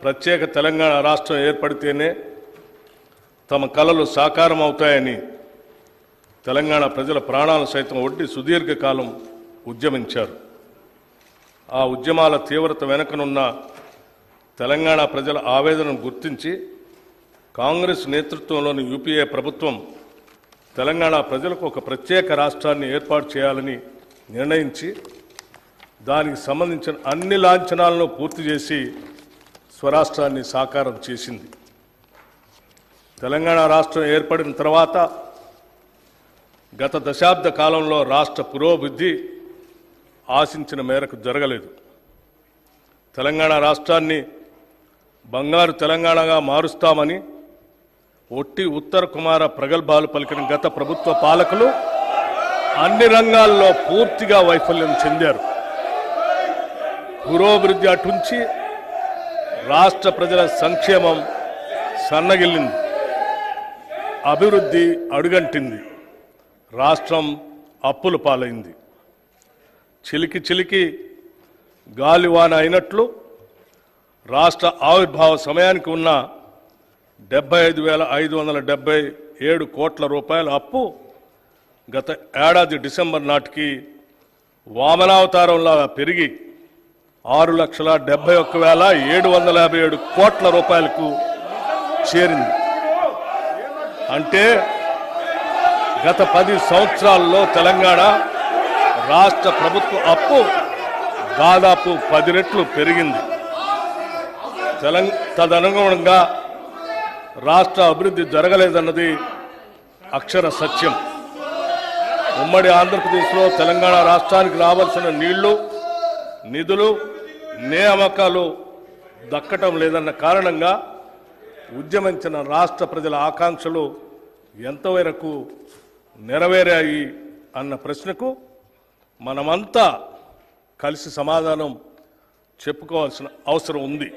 ప్రత్యేక తెలంగాణ రాష్ట్రం ఏర్పడితేనే తమ కలలు సాకారం అవుతాయని తెలంగాణ ప్రజల ప్రాణాలు సైతం ఒడ్డి సుదీర్ఘకాలం ఉద్యమించారు. ఆ ఉద్యమాల తీవ్రత వెనుకనున్న తెలంగాణ ప్రజల ఆవేదనను గుర్తించి కాంగ్రెస్ నేతృత్వంలోని యూపీఏ ప్రభుత్వం తెలంగాణ ప్రజలకు ఒక ప్రత్యేక రాష్ట్రాన్ని ఏర్పాటు చేయాలని నిర్ణయించి దానికి సంబంధించిన అన్ని లాంఛనాలను పూర్తి చేసి స్వరాష్ట్రాన్ని సాకారం చేసింది. తెలంగాణ రాష్ట్రం ఏర్పడిన తర్వాత గత దశాబ్ద కాలంలో రాష్ట్ర పురోభివృద్ధి ఆశించిన మేరకు జరగలేదు. తెలంగాణ రాష్ట్రాన్ని బంగారు తెలంగాణగా మారుస్తామని ఒట్టి ఉత్తర కుమార ప్రగల్భాలు పలికిన గత ప్రభుత్వ పాలకులు అన్ని రంగాల్లో పూర్తిగా వైఫల్యం చెందారు. పురోభివృద్ధి అటుంచి రాష్ట్ర ప్రజల సంక్షేమం సన్నగిల్లింది, అభివృద్ధి అడుగంటింది, రాష్ట్రం అప్పుల పాలైంది. చిలికి చిలికి గాలివాన అయినట్లు రాష్ట్ర ఆవిర్భావ సమయానికి ఉన్న 75,577 కోట్ల రూపాయల అప్పు గత ఏడాది డిసెంబర్ నాటికి వామనావతారంలా పెరిగి 6,71,757 కోట్ల రూపాయలకు చేరింది. అంటే గత 10 సంవత్సరాల్లో తెలంగాణ రాష్ట్ర ప్రభుత్వ అప్పు దాదాపు 10 రెట్లు పెరిగింది. తదనుగుణంగా రాష్ట్ర అభివృద్ధి జరగలేదన్నది అక్షర సత్యం. ఉమ్మడి ఆంధ్రప్రదేశ్లో తెలంగాణ రాష్ట్రానికి రావాల్సిన నీళ్లు, నిధులు, నియామకాలు దక్కటం లేదన్న కారణంగా ఉద్యమించిన రాష్ట్ర ప్రజల ఆకాంక్షలు ఎంతవరకు నెరవేరాయి అన్న ప్రశ్నకు మనమంతా కలిసి సమాధానం చెప్పుకోవాల్సిన అవసరం ఉంది.